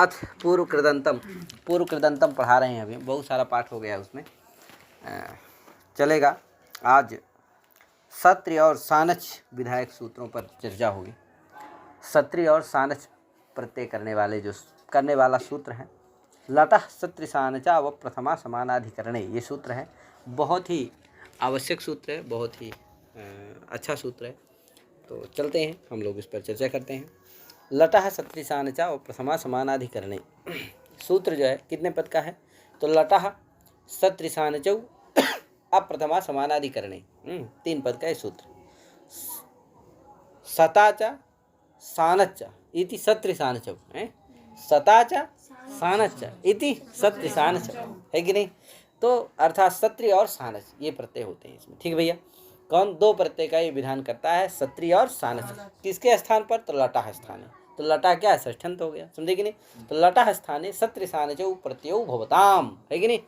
अथ पूर्व कृदंतम पढ़ा रहे हैं। अभी बहुत सारा पाठ हो गया है उसमें, चलेगा। आज सत्रि और सानच विधायक सूत्रों पर चर्चा होगी। सत्रि और सानच प्रत्यय करने वाला सूत्र है। लटः सत्रि सानचा व प्रथमा समानाधिकरणे, ये सूत्र है। बहुत ही आवश्यक सूत्र है, बहुत ही अच्छा सूत्र है। तो चलते हैं, हम लोग इस पर चर्चा करते हैं। लटः सत्रि सानचा व प्रथमा समानाधिकरणे, सूत्र जो है कितने पद का है? तो लटः सत्रि सानचौ अप्रथमा समानाधिकरणे, 3 पद का ये सूत्र। सताचा सानच्च इति सत्रि सानचौ, सताचा सानच्च इति सत्रि सानच, है कि नहीं? तो अर्थात सत्रि और सानच ये प्रत्यय होते हैं इसमें। ठीक भैया, कौन? 2 प्रत्यय का ये विधान करता है, सत्रि और सानच। किसके स्थान पर? तो लटः स्थाने। तो लटा क्या है? षष्ठ्यंत हो गया, समझे कि नहीं? तो लटः स्थाने सत्रि सानचौ प्रत्ययो भवताम, है कि नहीं?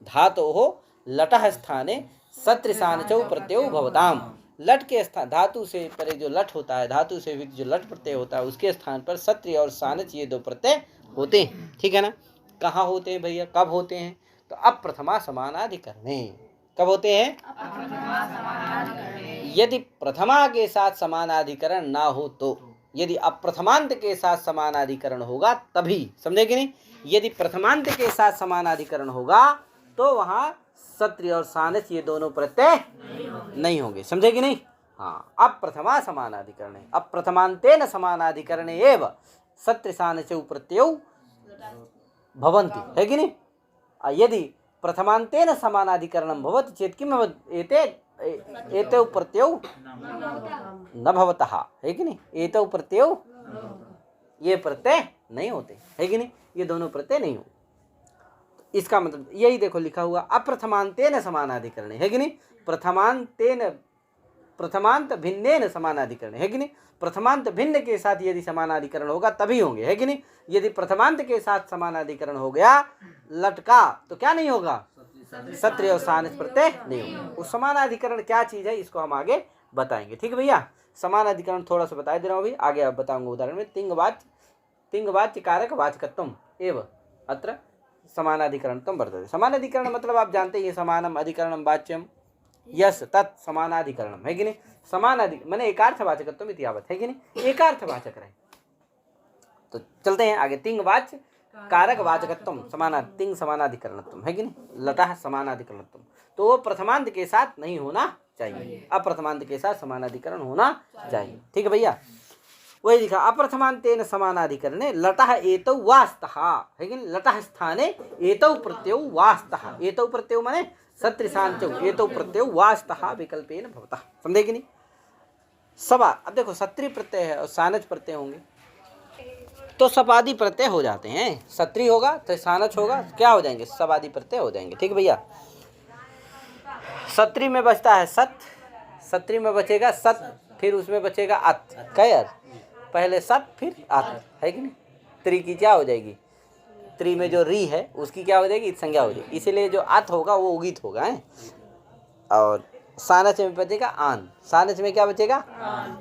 धातोः लटः स्थाने सत्रि सानचौ प्रत्ययो भवताम। लट के स्थान, धातु से परे जो लट होता है, धातु से जो लट प्रत्यय होता है, उसके स्थान पर सत्रि और सानच ये 2 प्रत्यय होते हैं। ठीक है ना? कहाँ होते हैं भैया? कब होते हैं? तो अप्रथमा समानाधिकरणे। कब होते हैं? यदि प्रथमा के साथ समानाधिकरण ना हो तो, यदि अप्रथमांत के साथ समानाधिकरण होगा तभी, समझे कि नहीं? यदि प्रथमांत के साथ समानाधिकरण होगा तो वहां सत्रि और सानच ये दोनों प्रत्यय नहीं होंगे, समझे कि नहीं? हाँ, अप्रथमा समानाधिकरणे, अप्रथमांतेन समानाधिकरणे एव सत्रि सानचौ प्रत्ययौ भवन्ति, है कि नहीं? यदि प्रथमांतेन समानाधिकरणं भवति चेत् किं भवति? एतौ प्रत्ययौ न भवतः, है कि नहीं? एतौ प्रत्ययौ, ये प्रत्यय नहीं होते, है कि नहीं? ये दोनों प्रत्यय नहीं होते। इसका मतलब यही देखो लिखा हुआ अप्रथमांतेन समानाधिकरणे, है कि नहीं? प्रथमांत भिन्नेन समानाधिकरणे, है कि नहीं? प्रथमांत भिन्न के साथ यदि समानाधिकरण होगा तभी होंगे, है कि नहीं? यदि प्रथमांत के साथ समानाधिकरण हो गया लटका तो क्या नहीं होगा? सत्रि और सानच प्रत्यय नहीं होगा। उस समानाधिकरण क्या चीज है इसको हम आगे बताएंगे। ठीक है भैया, समानाधिकरण थोड़ा सा बता दे रहा हूँ अभी, आगे आप बताऊंगा उदाहरण में। तिंगवाच्य कारक वाचकत्वम एव अत्र समानाधिकरणत्वं वर्तते। समानाधिकरण मतलब आप जानते हैं, समानम अधिकरणम वाच्यम यस तत् समानाधिकरणम, है कि नहीं? माने एकार्थवाचकत्वम इति यावत्, है कि नहीं? एकार्थवाचक रहे। तो चलते हैं आगे। तिंगवाच्य कारक वाचकत्वम तिंग समानाधिकरणत्वम, है कि नहीं? लटः समानाधिकरणत्वम, तो वो प्रथमांत के साथ नहीं होना चाहिए, अप्रथमांत के साथ समानाधिकरण होना चाहिए। ठीक है भैया, वही लिखा अप्रथमांतेन समानाधिकरणे लटः एतौ वास्तः, है कि नहीं? लटः स्थाने एतौ प्रत्ययौ वास्तः, एतौ प्रत्ययौ माने सत्रि सानचौ, एतौ प्रत्ययौ वास्तः विकल्पेन भवतः, समझे कि नहीं? सवा, अब देखो सत्रि प्रत्यय है और सानच प्रत्यय होंगे तो सपादी प्रत्यय हो जाते हैं। सत्रि होगा तो सानच होगा, क्या हो जाएंगे? सपादी प्रत्यय हो जाएंगे। ठीक भैया, सत्रि में बचता है सत, सत्रि में बचेगा सत, फिर उसमें बचेगा अत, कैर, पहले सत फिर अत, है कि नहीं? त्रि की क्या हो जाएगी? त्रि में जो री है उसकी क्या हो जाएगी? संज्ञा हो जाएगी, इसीलिए जो अत होगा वो उगित होगा, है? और सानच में बचेगा आन, सानच में क्या बचेगा? आन,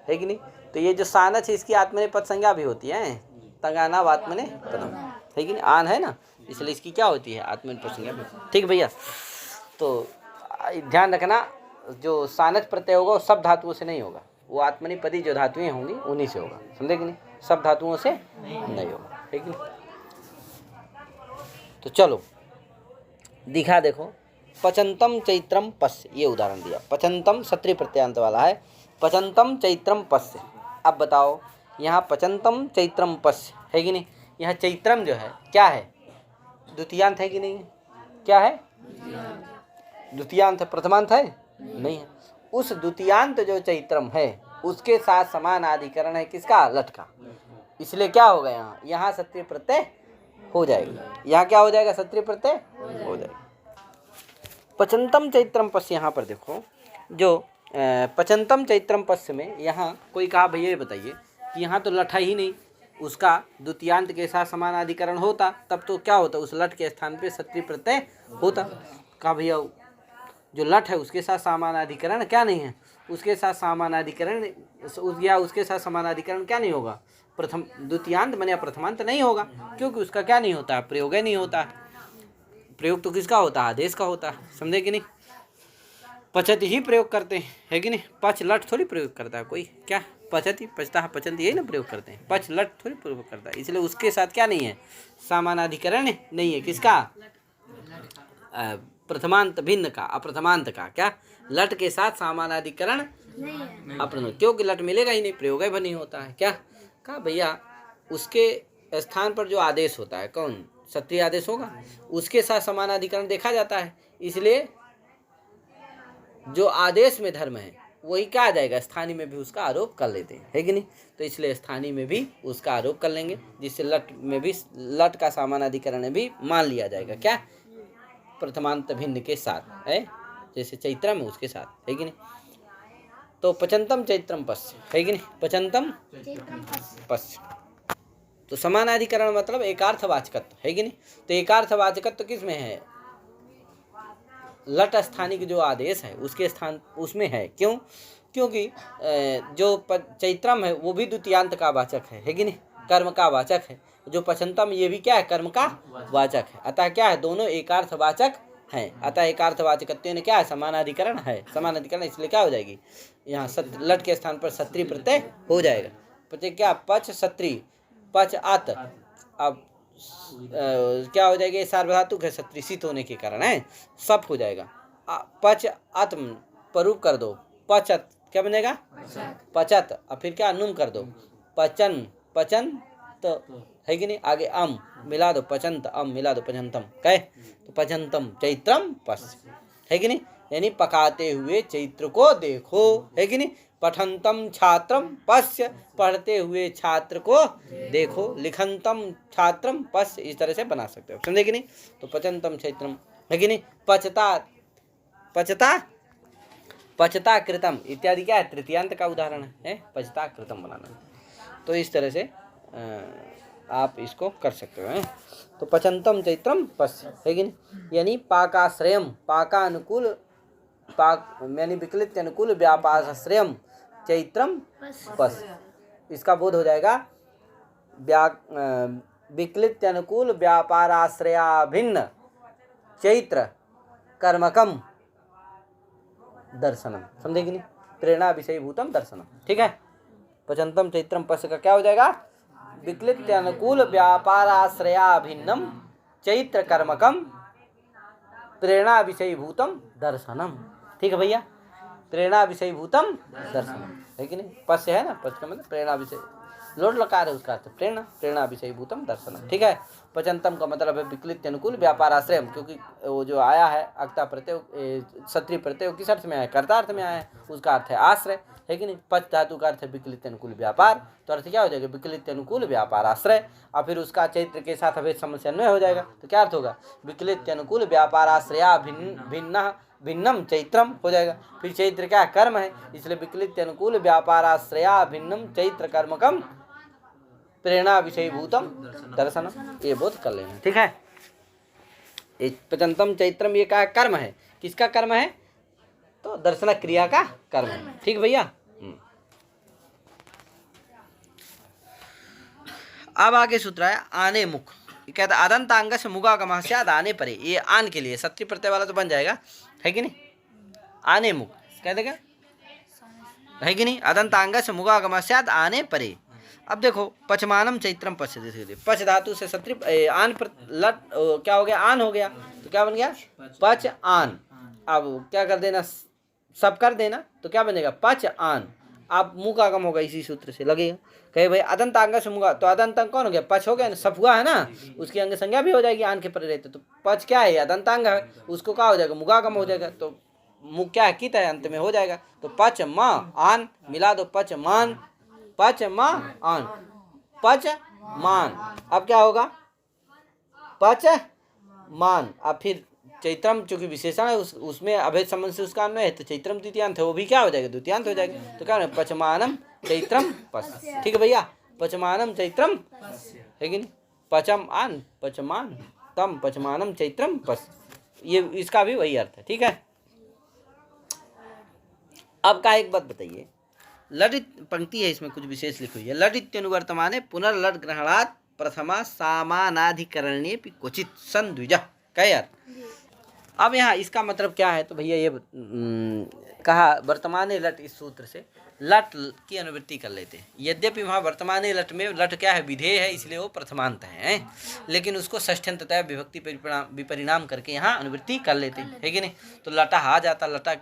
है कि नहीं? तो ये जो सानच है इसकी आत्मनेपद संज्ञा भी होती है, तंगाना आत्मने पदम, है कि नहीं? आन है ना, इसलिए इसकी क्या होती है? आत्मनेपद संज्ञा भी। ठीक भैया, तो ध्यान रखना, जो सानच प्रत्यय होगा वो सब धातुओं से नहीं होगा, वो आत्मनिपदी जो धातुएं होंगी उन्हीं से होगा, समझे कि नहीं? सब धातुओं से नहीं होगा, है कि नहीं? तो चलो दिखा, देखो पचंतम चैत्रम पश्य, ये उदाहरण दिया। पचंतम सत्रि प्रत्यांत वाला है, पचंतम चैत्रम पश्य। अब बताओ यहाँ पचंतम चैत्रम पश्य, है कि नहीं? यहाँ चैत्रम जो है क्या है? द्वितीयांत है कि नहीं? क्या है? द्वितीयांत है, प्रथमांत है? नहीं है। उस द्वितीयांत जो चैत्रम है उसके साथ समानाधिकरण है किसका? लट का, इसलिए क्या होगा? यहाँ सत्रि प्रत्यय हो जाएगा। यहाँ क्या हो जाएगा? सत्रि प्रत्यय हो जाएगा। पचंतम चैत्रम पश्य, यहाँ पर देखो जो पचंतम चैत्रम पश्य में यहाँ कोई कहा भैया ये बताइए कि यहाँ तो लट ही नहीं, उसका द्वितीयांत के साथ समानाधिकरण होता तब तो क्या होता? उस लट के स्थान पे सत्रि प्रत्यय होता। कहा भैया जो लट है उसके साथ समानाधिकरण क्या नहीं है? उसके साथ समानाधिकरण या उसके साथ समानाधिकरण क्या नहीं होगा? प्रथम द्वितीयांत बने प्रथमांत नहीं होगा, क्योंकि उसका क्या नहीं होता है, प्रयोग नहीं होता है। प्रयोग तो किसका होता है, आदेश का होता है, समझे कि नहीं। पचति ही प्रयोग करते हैं, है कि नहीं। पच लट थोड़ी प्रयोग करता है कोई, क्या पचति पचता पचंती यही ना प्रयोग करते हैं, पच लट थोड़ी प्रयोग करता है। इसलिए उसके साथ क्या नहीं है, समानाधिकरण नहीं है, किसका, प्रथमांत भिन्न का, अप्रथमांत का। क्या लट के साथ समानाधिकरण अपने, क्योंकि लट मिलेगा ही नहीं, प्रयोग ही नहीं होता है। क्या कहा भैया, उसके स्थान पर जो आदेश होता है, कौन क्षत्रिय आदेश होगा, उसके साथ समानाधिकरण देखा जाता है। इसलिए जो आदेश में धर्म है वही क्या आ जाएगा, स्थानीय में भी उसका आरोप कर लेते हैं, है कि नहीं। तो इसलिए स्थानीय में भी उसका आरोप कर लेंगे, जिससे लट में भी लट का समानाधिकरण भी मान लिया जाएगा, क्या प्रथमांत भिन्न के साथ है, जैसे चैत्रम है उसके साथ, है कि नहीं। तो पचंतम चैत्रम पश्य, है कि नहीं, पचंतम पश्य। तो समानाधिकरण मतलब एकार्थवाचकत्व, है कि नहीं। तो एकार्थवाचकत्व किस में है, लट स्थानिक जो आदेश है उसके स्थान उसमें है। क्यों, क्योंकि जो चैत्रम है वो भी द्वितीयांत का वाचक है कि नहीं, कर्म का वाचक है। जो पचंतम ये भी क्या है, कर्म का वाचक है। अतः क्या है, दोनों एकार्थवाचक हैं। अतः एकार्थवाचकत्व ने क्या है, समानाधिकरण है। समानाधिकरण इसलिए क्या हो जाएगी, यहाँ लट के स्थान पर सत्री प्रत्यय हो जाएगा। प्रत्यय क्या, पच सत्री, पच आत। अब क्या हो जाएगा, सार्वधातुक है, सत्रिसित होने के कारण है, सप हो जाएगा। पच आत्म परूप कर दो, पचत क्या बनेगा, पचत। और फिर क्या, नुम कर दो, पचन, पचन तो, है कि नहीं। आगे अम मिला दो, पचंत, अम मिला दो, पचंतम कहे तो पचंतम चैत्रम पश्य, है कि नहीं। यानी पकाते हुए चैत्र को देखो, है कि नहीं। पठंतम छात्रम पश्य, पढ़ते हुए छात्र को देखो। लिखंतम छात्रम पश्य, इस तरह से बना सकते हो, समझे कि नहीं। तो पचंतम चैत्रम, है कि नहीं। पचता, पचता, पचता कृतम इत्यादि क्या है, तृतीयांत का उदाहरण है, पचता कृतम बनाना। तो इस तरह से आप इसको कर सकते हो। तो पचंतम चैत्रम पश्य, है कि नहीं। यानी पाकाश्रयम, पाकानुकूल, पाक यानी विकलित अनुकूल व्यापाराश्रयम चैत्रम पश्य। इसका बोध हो जाएगा, विकलित अनुकूल व्यापाराश्रयाभिन्न चैत्र कर्मकम दर्शनम, समझे कि नहीं। प्रेरणा विषय भूतम दर्शनम, ठीक है। पचंतम चैत्रम पश्य का क्या हो जाएगा, विकलित अनुकूल व्यापाराश्रयाभिन्नम चैत्र कर्मकम प्रेरणा विषय भूतम दर्शनम, ठीक है भैया। प्रेरणा विषय भूतम दर्शनम, है कि नहीं। पश्य है ना, पश्य का मतलब प्रेरणा विषय, लोट लकार है उसका अर्थ प्रेरणा, प्रेरणा विषय भूतम दर्शनम, ठीक है। पचंतम का मतलब है विकलित अनुकूल व्यापाराश्रय, क्योंकि वो जो आया है अक्ता प्रत्यय क्षत्रिय प्रत्यय किस अर्थ में आया, कर्तार्थ में आया है, उसका अर्थ है आश्रय, है कि नहीं। पच धातु का अर्थ है विकलित अनुकूल व्यापार, तो अर्थ क्या हो जाएगा, विकलित अनुकूल व्यापार आश्रय। और फिर उसका चैत्र के साथ अभेद समस्या अन्वय हो जाएगा, तो क्या अर्थ होगा, विकलित अनुकूल व्यापाराश्रया भिन्न भिन्नम चैत्रम हो जाएगा। फिर चैत्र क्या कर्म है, इसलिए विकलित अनुकूल व्यापाराश्रया भिन्नम चैत्र कर्मकम प्रेरणा विषय भूतम दर्शनम, ये बोध कर लेना, ठीक है। पचंतम चैत्रम ये क्या कर्म है, किसका कर्म है, तो दर्शन क्रिया का कर्म है, ठीक भैया। अब आगे सूत्र है आने मुख, कहता अदंतांग से मुगागम स्याद आने परे, ये आन के लिए सत्य प्रत्यय वाला तो बन जाएगा, है कि नहीं। आने मुख कह देगा, है कि नहीं। अदंतांग से मुगागम स्याद आने परे। अब देखो पचमानम चैत्रम पश्य, पच धातु से सत्री आन पर लट क्या हो गया, आन हो गया, तो क्या बन गया, पच आन। अब क्या कर देना, सब कर देना, तो क्या बनेगा, पच आन। आप मुँह का आगम होगा, इसी सूत्र से लगेगा। कहे भाई अदंत अंग से मुगा, तो अदंत अंग कौन हो गया, पच हो गया, सब हुआ है ना, उसकी अंग संज्ञा भी हो जाएगी आन के परे रहते। तो पच क्या है, अदंत अंग है, उसको क्या हो जाएगा, मुगागम हो जाएगा। तो मुख क्या है, कित है, अंत में हो जाएगा। तो पच माँ आन मिला दो, पच मान, पच माँ आन, पच मान। अब क्या होगा, पच मान। अब फिर चैत्रम चूंकि विशेषण है, उसमें अभेद संबंध से उसका अन्वय है, तो चैत्रम द्वितीयांत है, वो भी क्या हो जाएगा, द्वितीयांत हो जाएगा। तो क्या पचमानम चैत्रम पश्य, ठीक है भैया। पचमानम चैत्रम, है कि नहीं। पचम आन पचमान तम पचमानम चैत्रम पश्य, ये इसका भी वही अर्थ है, ठीक है। अब का एक बात बताइए, लटित पंक्ति है, इसमें कुछ विशेष लिखी हुई है। लट इत्यनुवर्तमाने पुनर्लट ग्रहणात् प्रथमा सामानाधिकरणे क्वचित सन द्विजा। क्या यार, अब यहाँ इसका मतलब क्या है, तो भैया ये कहा वर्तमान लट, इस सूत्र से लट की अनुवृत्ति कर लेते हैं। यद्यपि वहाँ वर्तमान लट में लट क्या है, विधेय है, इसलिए वो प्रथमांत है, लेकिन उसको षष्ठ्यंततया विभक्ति विपरिणाम करके यहाँ अनुवृत्ति कर लेते हैं, है कि नहीं। तो लटा आ जाता, लटा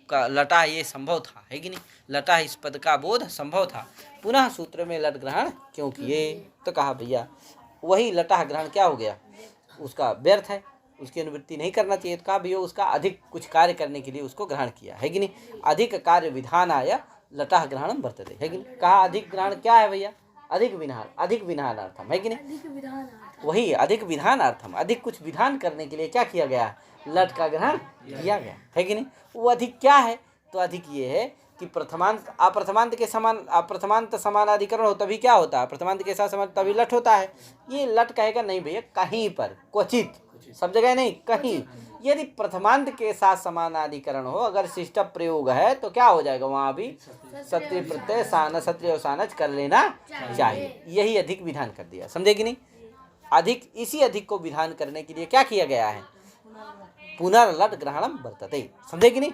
का लटा ये संभव था, है कि नहीं। लटा इस पद का बोध संभव था, पुनः सूत्र में लट ग्रहण क्यों किए, तो कहा भैया वही लटा ग्रहण क्या हो गया, उसका व्यर्थ है, उसकी अनुवृत्ति नहीं करना चाहिए। तो कहा भैया उसका अधिक कुछ कार्य करने के लिए उसको ग्रहण किया, है कि नहीं। अधिक कार्य विधान आया लटा ग्रहणम वर्तते, है कि नहीं। कहा अधिक ग्रहण क्या है भैया, अधिक विधानार्थम, है कि नहीं। वही अधिक विधानार्थम, अधिक कुछ विधान करने के लिए क्या किया गया, लट का ग्रहण किया गया, है कि नहीं। वो अधिक क्या है, तो अधिक ये है कि प्रथमांत अप्रथमांत के समान, अप्रथमांत समानाधिकरण हो तभी क्या होता है, प्रथमांत के साथ समान तभी लट होता है। ये लट कहेगा नहीं भैया, कहीं पर, क्वचित, सब जगह नहीं, कहीं। यदि प्रथमांत के साथ समानाधिकरण हो, अगर शिष्ट प्रयोग है तो क्या हो जाएगा, वहां भी सत्य प्रत्यय सान सत्य और सानच कर लेना चाहिए। यही अधिक विधान कर दिया, समझे कि नहीं। अधिक, इसी अधिक को विधान करने के लिए क्या किया गया है, पुनर्लट ग्रहणम वर्तते, समझे कि नहीं।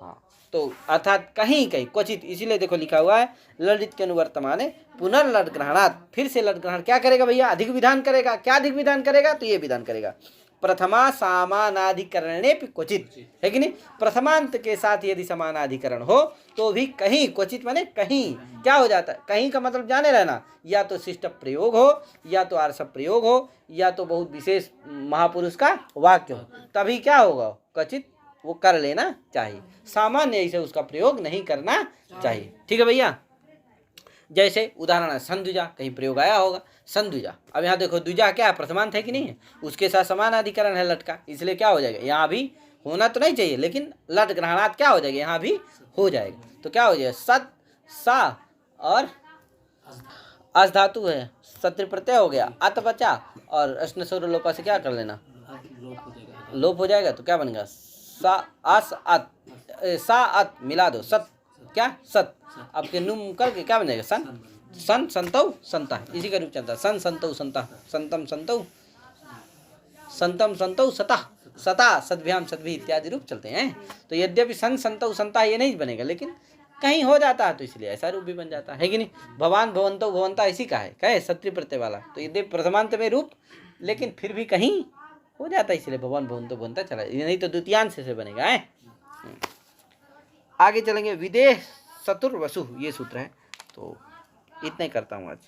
हाँ, तो अर्थात कहीं कहीं क्वचित, इसीलिए देखो लिखा हुआ है ललित के अनुवर्तमाने पुनर्लट ग्रहणात्, फिर से लट ग्रहण क्या करेगा भैया, अधिक विधान करेगा। क्या अधिक विधान करेगा, तो ये विधान करेगा प्रथमा समानाधिकरणे क्वचित, है कि नहीं। प्रथमांत के साथ यदि समानाधिकरण हो तो भी कहीं, क्वचित माने कहीं, क्या हो जाता है, कहीं का मतलब जाने रहना, या तो शिष्ट प्रयोग हो, या तो आर्ष प्रयोग हो, या तो बहुत विशेष महापुरुष का वाक्य हो, तभी क्या होगा, क्वचित वो कर लेना चाहिए, सामान्य ऐसे उसका प्रयोग नहीं करना चाहिए, ठीक है भैया। जैसे उदाहरण है संद्विजा, कहीं प्रयोग आया होगा संद्विजा। अब यहाँ देखो द्विजा क्या है, प्रथमांत है कि नहीं है, उसके साथ समानाधिकरण है लट का, इसलिए क्या हो जाएगा, यहाँ भी होना तो नहीं चाहिए, लेकिन लट ग्रहणात् क्या हो जाएगा, यहाँ भी हो जाएगा। तो क्या हो जाएगा, सत सा और अस धातु है, सत्र प्रत्यय हो गया, अत बचा, और अश्न स्वर लोपा से क्या कर लेना, लोप हो जाएगा। तो क्या बनेगा, सा अस अत, सा अत मिला दो, सत क्या, सत, आपके नुम करके क्या बनेगा, सन सन संतौ संता, इसी का रूप चलता है, सन संतौ संता, संतम संतौ, संतम संतौ सता, सता सद्भ्याम सद्भी इत्यादि रूप चलते हैं। तो यद्यपि सन संतौ संता ये नहीं बनेगा, लेकिन कहीं हो जाता है तो इसलिए ऐसा रूप भी बन जाता है कि नहीं। भवान भवंतो भवंता इसी का है, क्या है, सत्य प्रत्यय वाला। तो यद्यपि प्रथमांत में रूप, लेकिन फिर भी कहीं हो जाता है, इसलिए भवान भवंतो भवंता चला, नहीं तो द्वितीयांश से बनेगा है। आगे चलेंगे, विदेह चतुर्वसु, ये सूत्र है। तो इतना ही करता हूँ आज।